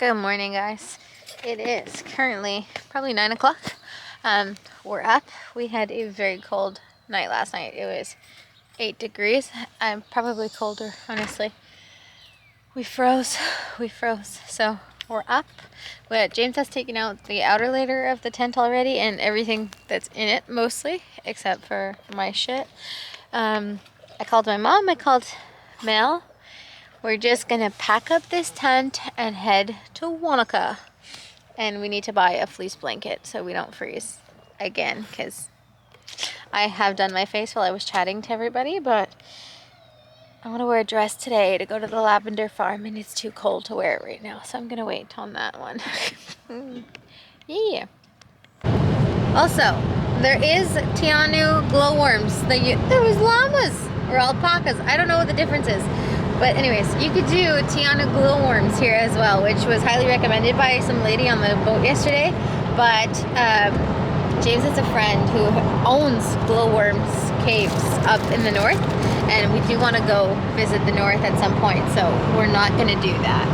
Good morning, guys. It is currently probably 9 o'clock. We're up. We had a very cold night last night. It was 8 degrees. Probably colder, honestly. We froze. So we're up. James has taken out the outer layer of the tent already and everything that's in it, mostly, except for my shit. I called my mom. I called Mel. We're just gonna pack up this tent and head to Wanaka. And we need to buy a fleece blanket so we don't freeze again, because I have done my face while I was chatting to everybody, but I want to wear a dress today to go to the lavender farm and it's too cold to wear it right now, so I'm gonna wait on that one. Yeah. Also, there is Te Anau glowworms. There was llamas or alpacas. I don't know what the difference is. But anyways, you could do Te Anau glowworms here as well, which was highly recommended by some lady on the boat yesterday. But James has a friend who owns glowworms caves up in the north, and we do want to go visit the north at some point, so we're not going to do that,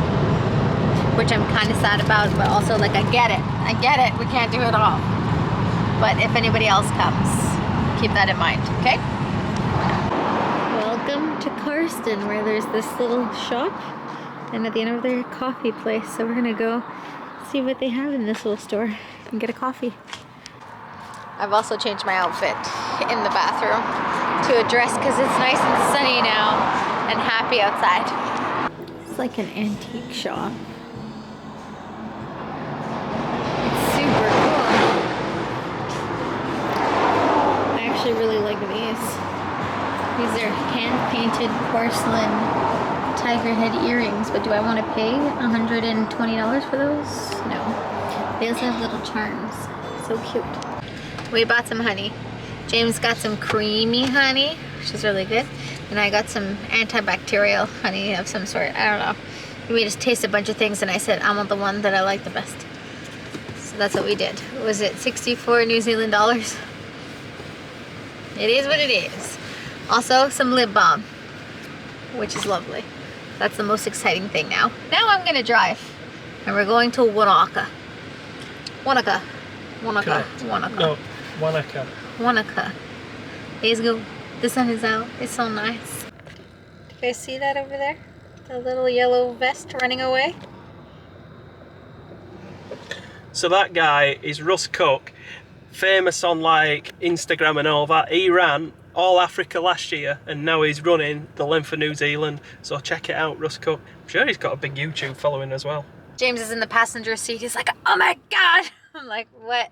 which I'm kind of sad about, but also like I get it, we can't do it all. But if anybody else comes, keep that in mind, okay? Welcome to Karsten, where there's this little shop, and at the end of their coffee place. So we're gonna go see what they have in this little store and get a coffee. I've also changed my outfit in the bathroom to a dress because it's nice and sunny now and happy outside. It's like an antique shop. It's super cool. I actually really like these. These are hand-painted porcelain tiger head earrings, but do I want to pay $120 for those? No. They also have little charms. So cute. We bought some honey. James got some creamy honey, which is really good. And I got some antibacterial honey of some sort. I don't know. We made us taste a bunch of things, and I said, I want the one that I like the best. So that's what we did. Was it 64 New Zealand dollars? It is what it is. Also, some lip balm, which is lovely. That's the most exciting thing now. Now I'm gonna drive, and we're going to Wanaka. Wanaka. No, Wanaka. Let's go. The sun is out. It's so nice. Do you guys see that over there? The little yellow vest running away? So that guy is Russ Cook, famous on like Instagram and all that. He ran all Africa last year, and now he's running the length of New Zealand, so check it out, Russ Cook. I'm sure he's got a big YouTube following as well. James is in the passenger seat. He's like, oh my god. I'm like, what?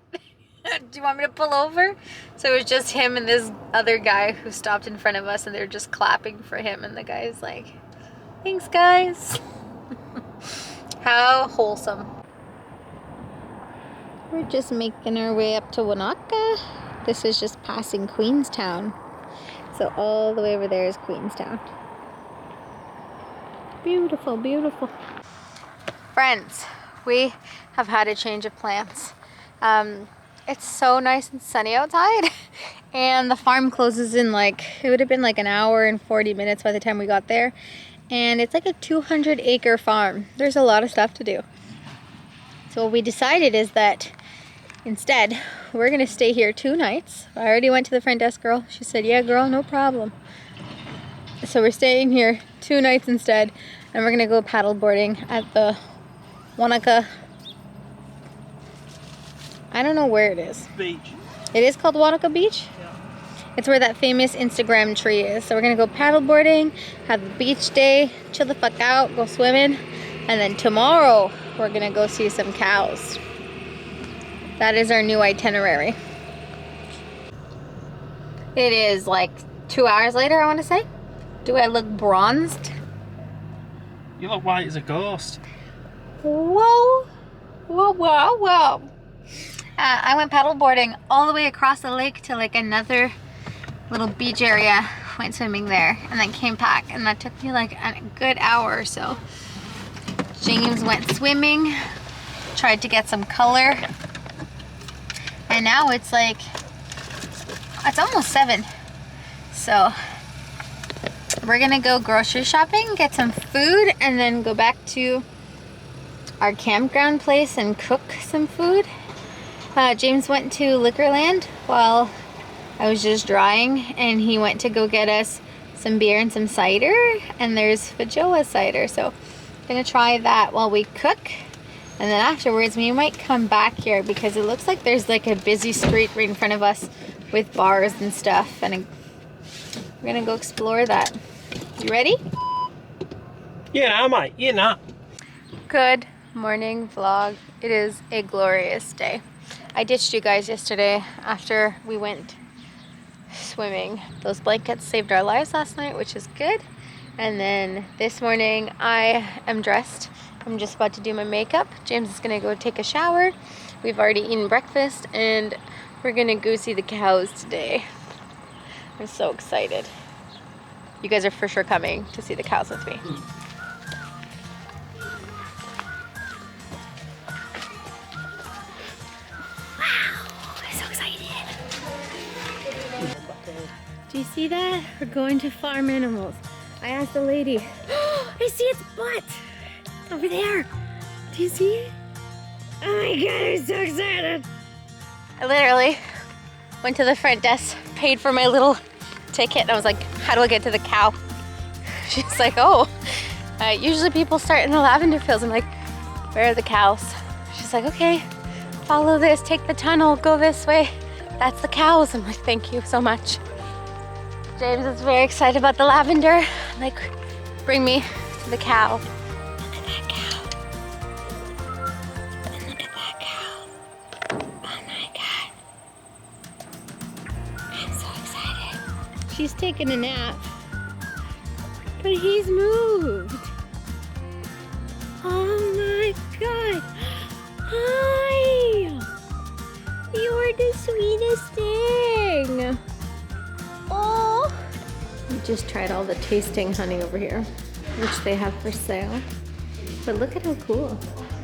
Do you want me to pull over? So it was just him and this other guy who stopped in front of us, and they're just clapping for him, and the guy's like, thanks guys. How wholesome. We're just making our way up to Wanaka. This is just passing Queenstown. So all the way over there is Queenstown. Beautiful, beautiful. Friends, we have had a change of plans. It's so nice and sunny outside, and the farm closes in it would have been like an hour and 40 minutes by the time we got there. And it's like a 200-acre farm. There's a lot of stuff to do. So what we decided is that instead, we're gonna stay here 2 nights. I already went to the front desk girl. She said, yeah, girl, no problem. So we're staying here 2 nights instead, and we're gonna go paddle boarding at the Wanaka. I don't know where it is. Beach. It is called Wanaka Beach? Yeah. It's where that famous Instagram tree is. So we're gonna go paddle boarding, have a beach day, chill the fuck out, go swimming, and then tomorrow we're gonna go see some cows. That is our new itinerary. It is like 2 hours later, I want to say. Do I look bronzed? You look white as a ghost. Whoa. Whoa, whoa, whoa. I went paddleboarding all the way across the lake to like another little beach area. Went swimming there and then came back, and that took me like a good hour or so. James went swimming, tried to get some color. And now it's like, it's almost 7. So we're gonna go grocery shopping, get some food, and then go back to our campground place and cook some food. James went to Liquorland while I was just drying, and he went to go get us some beer and some cider, and there's Fajoa cider, so I'm gonna try that while we cook, and then afterwards we might come back here because it looks like there's like a busy street right in front of us with bars and stuff, and we're gonna go explore that. You ready? Yeah, mate, you know. Good morning vlog. It is a glorious day. I ditched you guys yesterday after we went swimming. Those blankets saved our lives last night, which is good. And then this morning I am dressed. I'm just about to do my makeup. James is gonna go take a shower. We've already eaten breakfast and we're gonna go see the cows today. I'm so excited. You guys are for sure coming to see the cows with me. Do you see that? We're going to farm animals. I asked the lady, oh, I see its butt over there. Do you see it? Oh my God, I'm so excited. I literally went to the front desk, paid for my little ticket, and I was like, how do I get to the cow? She's like, oh, usually people start in the lavender fields. I'm like, where are the cows? She's like, okay, follow this, take the tunnel, go this way. That's the cows. I'm like, thank you so much. James is very excited about the lavender. I'm like, bring me to the cow. Look at that cow. Look at that cow. Oh my God. I'm so excited. She's taking a nap, but he's moved. Oh my God. Hi. You're the sweetest thing. Oh, we just tried all the tasting honey over here, which they have for sale. But look at how cool.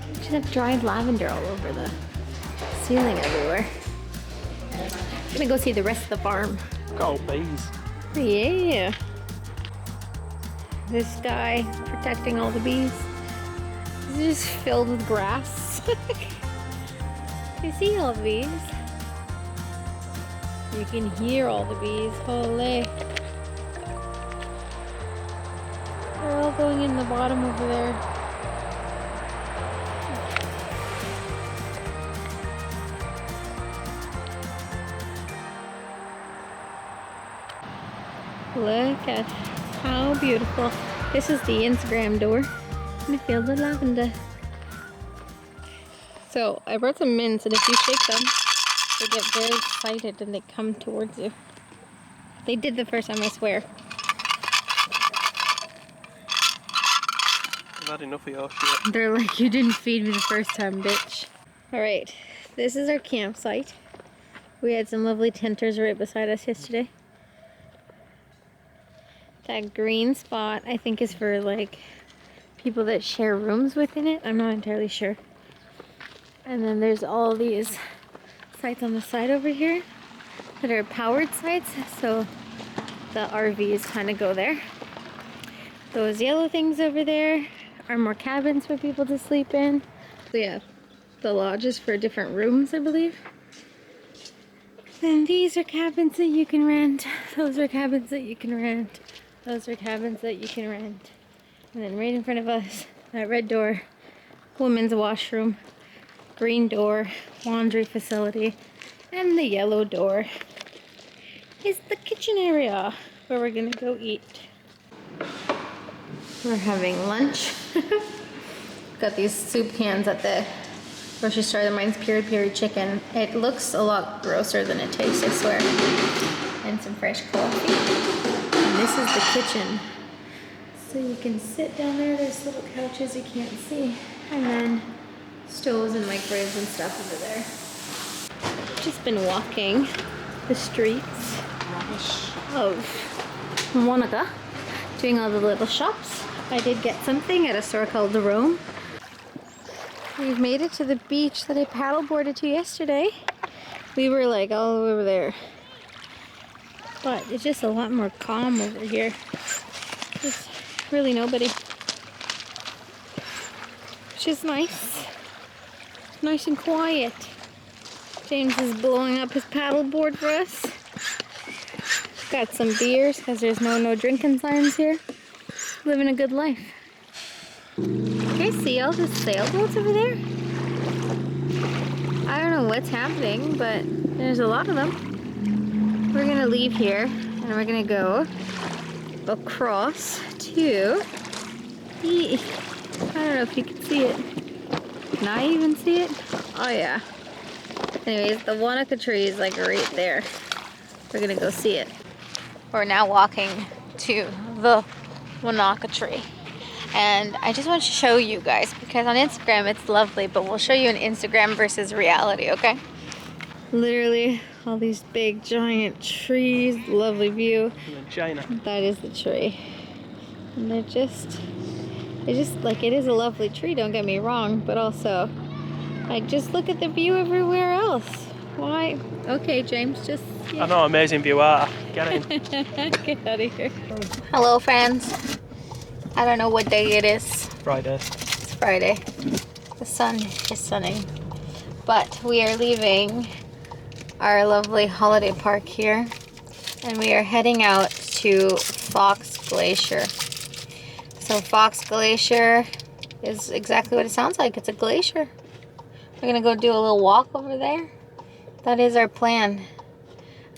We just have dried lavender all over the ceiling everywhere. I'm gonna go see the rest of the farm. Got all bees. Yeah. This guy protecting all the bees. This is just filled with grass. You see all the bees? You can hear all the bees. Holy. They're all going in the bottom over there. Look at how beautiful. This is the Instagram door in a field of lavender. So I brought some mints, and if you shake them, they get very excited and they come towards you. They did the first time, I swear. I've had enough of your shit. They're like, you didn't feed me the first time, bitch. Alright, this is our campsite. We had some lovely tenters right beside us yesterday. That green spot, I think, is for like people that share rooms within it. I'm not entirely sure. And then there's all these sites on the side over here that are powered sites, so the RVs kind of go there. Those yellow things over there are more cabins for people to sleep in. So yeah, the lodge is for different rooms, I believe. Then these are cabins that you can rent. Those are cabins that you can rent. Those are cabins that you can rent. And then right in front of us, that red door, women's washroom, green door, laundry facility, and the yellow door is the kitchen area where we're gonna go eat. We're having lunch. Got these soup cans at the grocery store. Mine's piri piri chicken. It looks a lot grosser than it tastes, I swear. And some fresh coffee. And this is the kitchen. So you can sit down there. There's little couches you can't see. And then stoves and microwaves and stuff over there. Just been walking the streets of Monica, doing all the little shops. I did get something at a store called The Rome. We've made it to the beach that I paddleboarded to yesterday. We were like all over there, but it's just a lot more calm over here. There's really nobody. which is nice. Nice and quiet. James is blowing up his paddle board for us. Got some beers because there's no drinking signs here. Living a good life. You guys see all the sailboats over there? I don't know what's happening, but there's a lot of them. We're gonna leave here and we're gonna go across to the, I don't know if you can see it. Can I even see it? Oh yeah. Anyways, the Wanaka tree is like right there. We're gonna go see it. We're now walking to the Wanaka tree. And I just want to show you guys, because on Instagram it's lovely, but we'll show you an Instagram versus reality, okay? Literally all these big giant trees, lovely view. China. That is the tree. And they're just like, it is a lovely tree, don't get me wrong, but also, like, just look at the view everywhere else. Why? Okay, James, just... Yeah. I know, amazing view are. Get in. Get out of here. Hello, friends. I don't know what day it is. Friday. It's Friday. The sun is sunning. But we are leaving our lovely holiday park here. And we are heading out to Fox Glacier. So Fox Glacier is exactly what it sounds like. It's a glacier. We're gonna go do a little walk over there. That is our plan.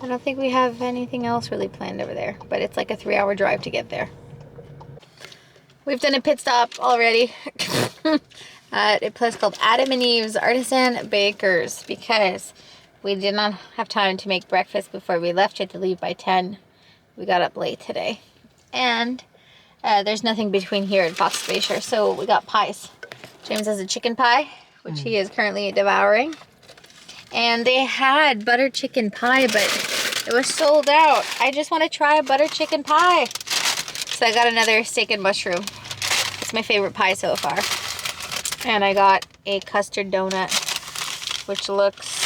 I don't think we have anything else really planned over there, but it's like a 3-hour drive to get there. We've done a pit stop already at a place called Adam and Eve's Artisan Bakers because we did not have time to make breakfast before we left. You had to leave by 10. We got up late today. And there's nothing between here and Fox Glacier, so we got pies. James has a chicken pie, which he is currently devouring. And they had butter chicken pie, but it was sold out. I just want to try a butter chicken pie. So I got another steak and mushroom. It's my favorite pie so far. And I got a custard donut, which looks...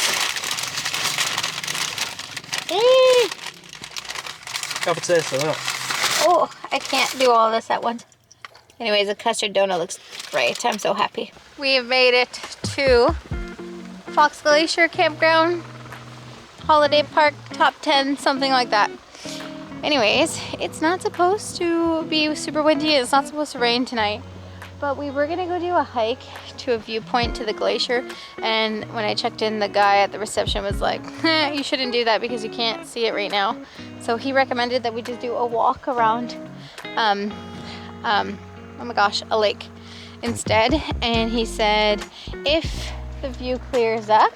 Have a taste of that. Oh, I can't do all this at once. Anyways, the custard donut looks great. I'm so happy. We have made it to Fox Glacier Campground, Holiday Park, top 10, something like that. Anyways, it's not supposed to be super windy. It's not supposed to rain tonight. But we were gonna go do a hike to a viewpoint to the glacier. And when I checked in, the guy at the reception was like, you shouldn't do that because you can't see it right now. So he recommended that we just do a walk around, oh my gosh, a lake instead. And he said, if the view clears up,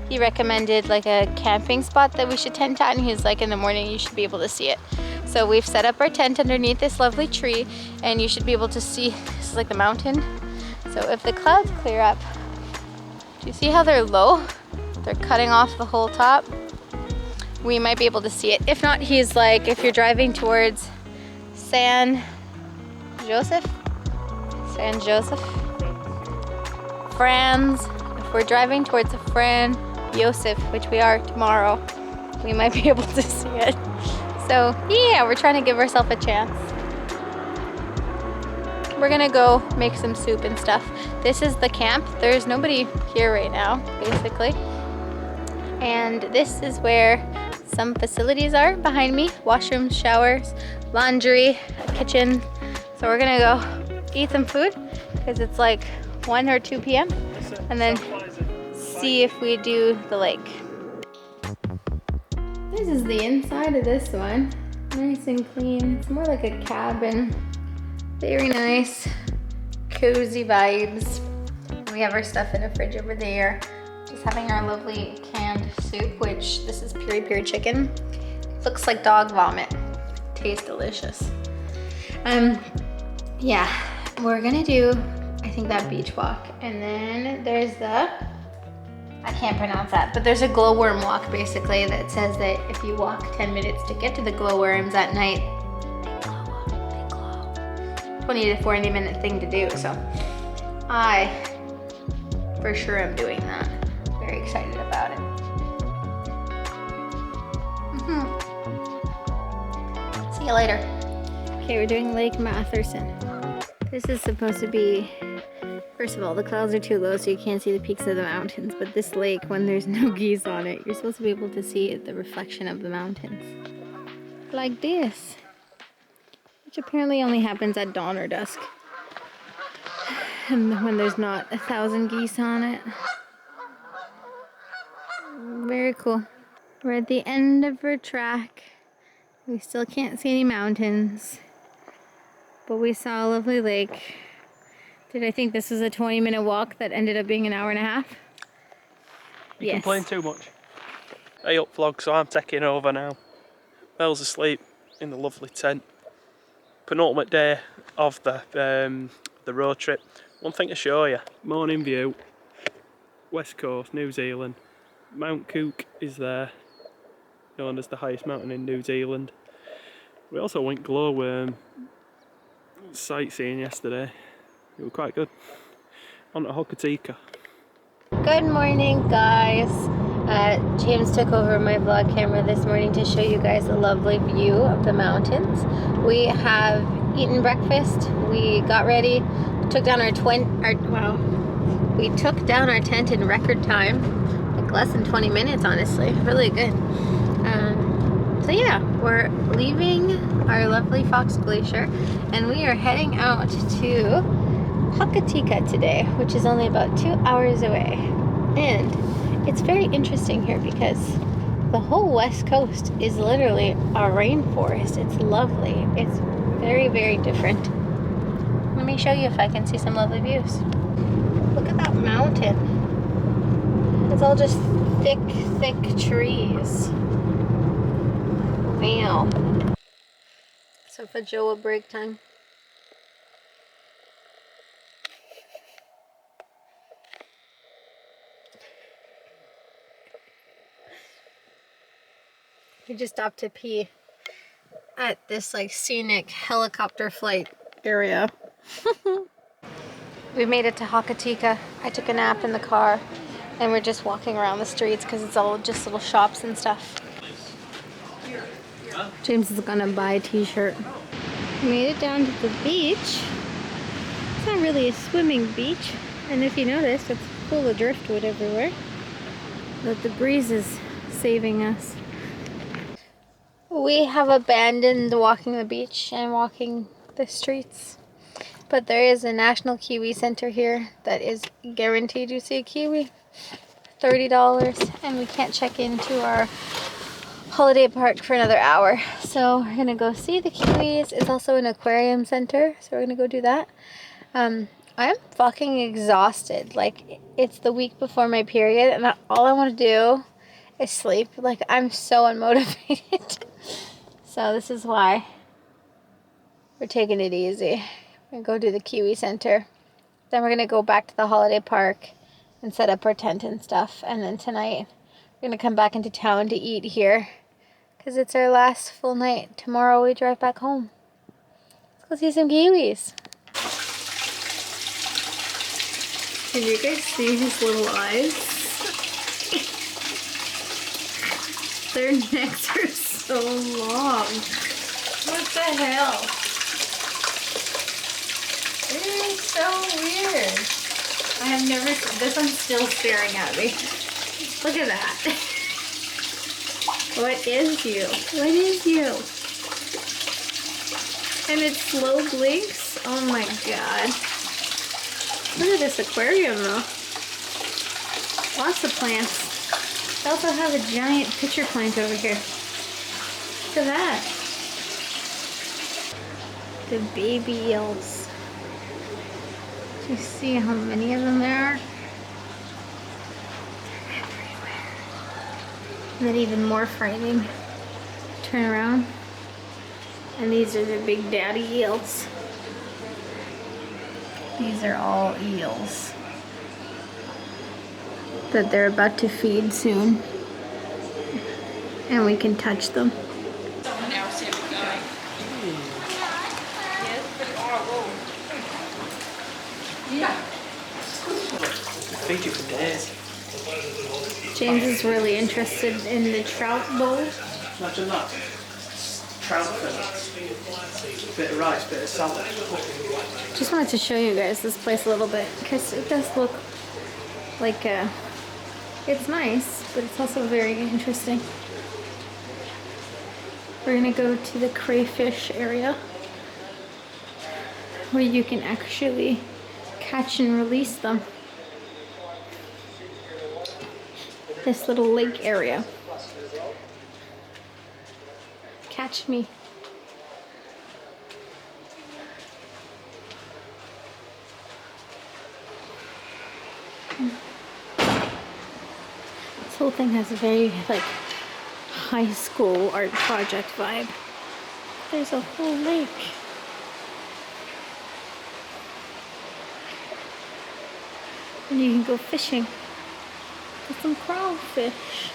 he recommended like a camping spot that we should tent at, and he was like, in the morning you should be able to see it. So we've set up our tent underneath this lovely tree, and you should be able to see, this is like the mountain. So if the clouds clear up, do you see how they're low? They're cutting off the whole top. We might be able to see it. If not, he's like, if you're driving towards San Joseph, Franz, if we're driving towards Fran Joseph, which we are tomorrow, we might be able to see it. So yeah, we're trying to give ourselves a chance. We're gonna go make some soup and stuff. This is the camp. There's nobody here right now, basically. And this is where some facilities are behind me. Washrooms, showers, laundry, a kitchen. So we're gonna go eat some food because it's like 1 or 2 p.m. and then see if we do the lake. This is the inside of this one. Nice and clean. It's more like a cabin. Very nice, cozy vibes. We have our stuff in a fridge over there. Just having our lovely canned soup, which this is piri chicken. Looks like dog vomit. Tastes delicious. Yeah, we're gonna do, I think, that beach walk. And then there's the, I can't pronounce that, but there's a glowworm walk basically that says that if you walk 10 minutes to get to the glowworms at night, they glow. 20 to 40 minute thing to do. So I for sure am doing that. Very excited about it. See you later. Okay, we're doing Lake Matherson. This is supposed to be First of all, the clouds are too low so you can't see the peaks of the mountains, but this lake, when there's no geese on it, you're supposed to be able to see the reflection of the mountains. Like this. Which apparently only happens at dawn or dusk. And when there's not 1,000 geese on it. Very cool. We're at the end of our track. We still can't see any mountains. But we saw a lovely lake. Did I think this was a 20-minute walk that ended up being an hour and a half? You complain too much. Hey up vlog, so I'm taking over now. Belle's asleep in the lovely tent. Penultimate day of the road trip. One thing to show you, morning view, west coast, New Zealand. Mount Cook is there, known as the highest mountain in New Zealand. We also went glowworm sightseeing yesterday. It was quite good. On to Hokitika. Good morning, guys. James took over my vlog camera this morning to show you guys a lovely view of the mountains. We have eaten breakfast. We got ready. Took down our we took down our tent in record time, like less than 20 minutes, honestly. Really good. So yeah, we're leaving our lovely Fox Glacier, and we are heading out to Hokitika today, which is only about 2 hours away. And it's very interesting here because the whole west coast is literally a rainforest. It's lovely. It's very, very different. Let me show you if I can see some lovely views. Look at that mountain. It's all just thick, thick trees. Wow. So for Joe, break time. We just stopped to pee at this like scenic helicopter flight area. We made it to Hokitika. I took a nap in the car and we're just walking around the streets because it's all just little shops and stuff. James is gonna buy a t-shirt. We made it down to the beach. It's not really a swimming beach, and if you notice, it's full of driftwood everywhere. But the breeze is saving us. We have abandoned walking the beach and walking the streets. But there is a National Kiwi Center here that is guaranteed you see a kiwi. $30, and we can't check into our holiday park for another hour. So we're gonna go see the kiwis. It's also an aquarium center, so we're gonna go do that. I'm fucking exhausted. Like, it's the week before my period, and all I want to do is sleep. Like, I'm so unmotivated. So this is why we're taking it easy. We're gonna go do the Kiwi Center. Then we're gonna go back to the holiday park and set up our tent and stuff. And then tonight we're gonna come back into town to eat here because it's our last full night. Tomorrow we drive back home. Let's go see some kiwis. Can you guys see his little eyes? Their necks are so long. What the hell? It is so weird. I have never seen this. One's still staring at me. Look at that. What is you? What is you? And it slow blinks. Oh my god. Look at this aquarium though. Lots of plants. They also have a giant pitcher plant over here. Look at that. The baby eels. Do you see how many of them there are? They're everywhere. And then even more frightening. Turn around. And these are the big daddy eels. These are all eels that they're about to feed soon. And we can touch them. Feed you for days. James is really interested in the trout bowl. Imagine that. Trout fillets. Bit of rice, bit of salad. Just wanted to show you guys this place a little bit because it does look like it's nice, but it's also very interesting. We're gonna go to the crayfish area where you can actually catch and release them. This little lake area. Catch me. This whole thing has a very like high school art project vibe. There's a whole lake. And you can go fishing with some crawfish.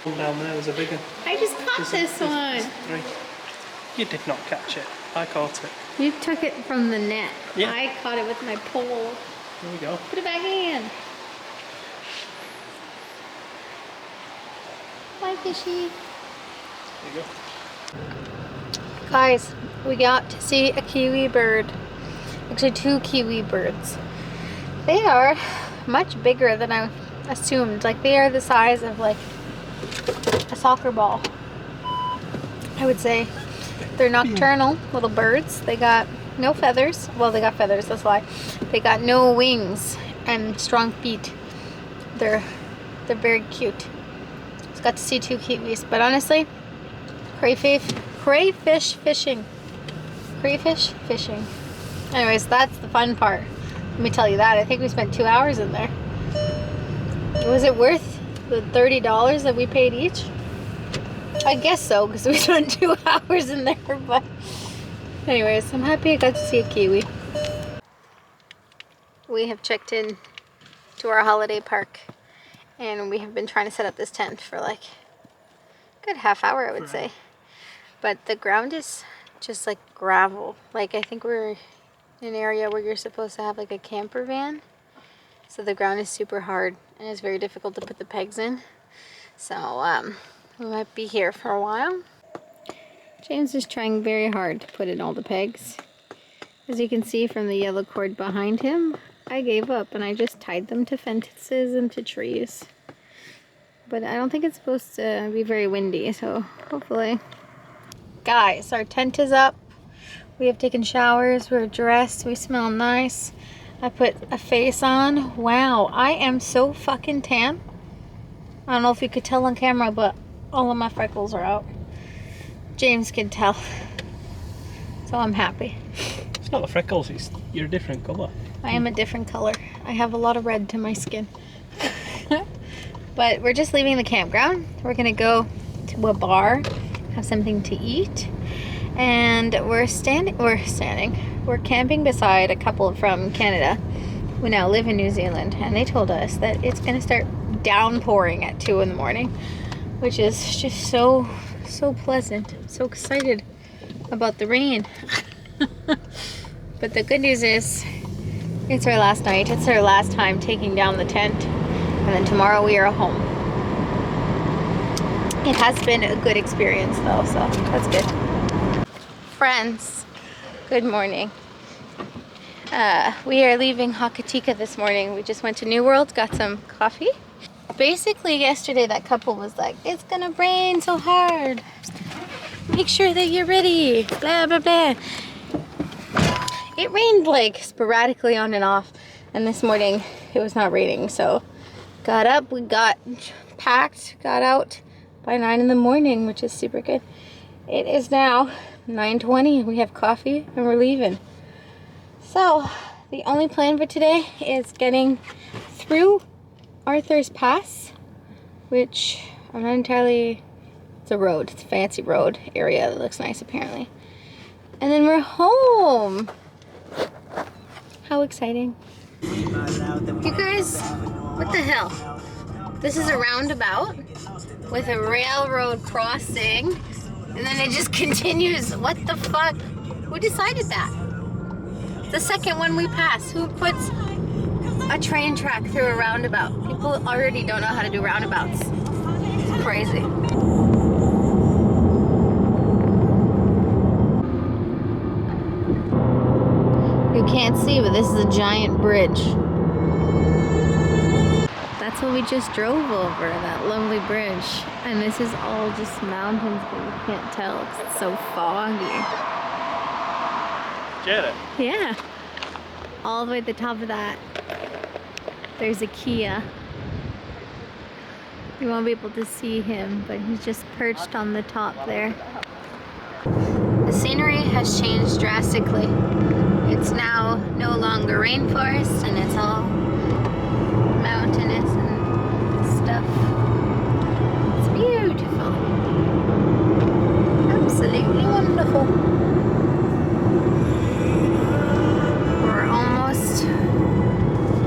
One down there was a big one. I just caught this one. There's 3. You did not catch it. I caught it. You took it from the net. Yeah. I caught it with my pole. There we go. Put it back in. Bye, fishy. There you go. Guys, we got to see a kiwi bird. Actually, 2 kiwi birds. They are much bigger than I assumed. Like, they are the size of like a soccer ball, I would say. They're nocturnal little birds. They got no feathers. Well, they got feathers, that's why. They got no wings and strong feet. They're very cute. Just got to see 2 kiwis, but honestly, crayfish fishing. Crayfish fishing. Anyways, that's the fun part. Let me tell you that. I think we spent 2 hours in there. Was it worth the $30 that we paid each? I guess so, because we spent 2 hours in there, but anyways, I'm happy I got to see a kiwi. We have checked in to our holiday park, and we have been trying to set up this tent for like a good half hour, I would say. But the ground is just like gravel. Like, I think we're in an area where you're supposed to have like a camper van. So the ground is super hard, and it's very difficult to put the pegs in. So, we might be here for a while. James is trying very hard to put in all the pegs. As you can see from the yellow cord behind him, I gave up and I just tied them to fences and to trees. But I don't think it's supposed to be very windy, so hopefully. Guys, our tent is up. We have taken showers, we're dressed, we smell nice. I put a face on. Wow, I am so fucking tan. I don't know if you could tell on camera, but all of my freckles are out. James can tell. So I'm happy. It's not the freckles, you're a different colour. I am a different color. I have a lot of red to my skin. But we're just leaving the campground. We're gonna go to a bar, have something to eat. And we're camping beside a couple from Canada who now live in New Zealand. And they told us that it's gonna start downpouring at 2 in the morning, which is just so pleasant. I'm so excited about the rain. But the good news is it's our last night. It's our last time taking down the tent, and then tomorrow we are home. It has been a good experience though, so that's good. Friends, good morning. We are leaving Hakatika this morning. We just went to New World, got some coffee. Basically yesterday that couple was like, it's gonna rain so hard, make sure that you're ready, blah blah blah. It rained like sporadically on and off, and this morning it was not raining, so got up, we got packed, got out by 9 in the morning, which is super good. It is now 9:20, we have coffee and we're leaving. So the only plan for today is getting through Arthur's Pass, which I'm not entirely, it's a road, it's a fancy road area that looks nice apparently. And then we're home. How exciting. You guys, what the hell? This is a roundabout with a railroad crossing, and then it just continues. What the fuck? Who decided that? The second one we passed. Who puts a train track through a roundabout? People already don't know how to do roundabouts. It's crazy. see, but this is a giant bridge. That's what we just drove over, that lovely bridge. And this is all just mountains, but you can't tell because it's so foggy. Get it? Yeah. All the way at the top of that, there's a Kia. You won't be able to see him, but he's just perched on the top there. The scenery has changed drastically. It's now no longer rainforest, and it's all mountainous and stuff. It's beautiful. Absolutely wonderful.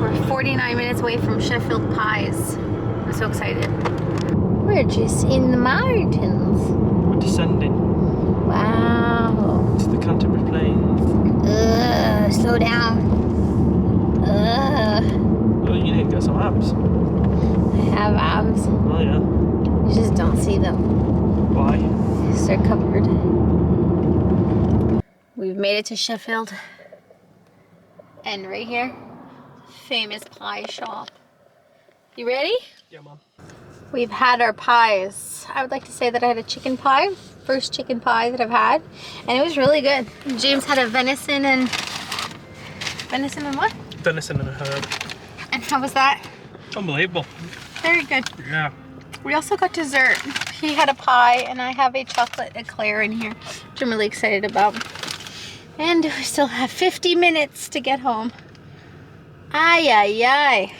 We're 49 minutes away from Sheffield Pies. I'm so excited. We're just in the mountains. We're descending. Wow. It's the Canterbury Plains. Slow down. Oh, you need to get some abs. I have abs. Oh, yeah. You just don't see them. Why? Because they're covered. We've made it to Sheffield. And right here, famous pie shop. You ready? Yeah, Mom. We've had our pies. I would like to say that I had a chicken pie. First chicken pie that I've had. And it was really good. James had a venison and what? Venison and a herb. And how was that? Unbelievable. Very good. Yeah. We also got dessert. He had a pie and I have a chocolate eclair in here, which I'm really excited about. And we still have 50 minutes to get home. Ay, ay, ay.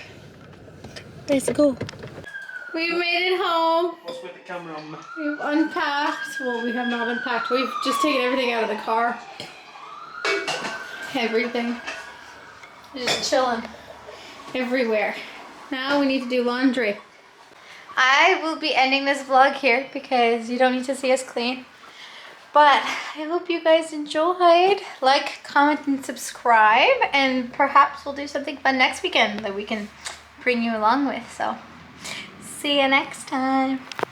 Let's go. We've made it home. What's with the camera on me? We've unpacked. Well, we have not unpacked. We've just taken everything out of the car. Everything. Just chilling everywhere. Now we need to do laundry. I will be ending this vlog here because you don't need to see us clean. But I hope you guys enjoyed. Like, comment, and subscribe. And perhaps we'll do something fun next weekend that we can bring you along with. So, see you next time.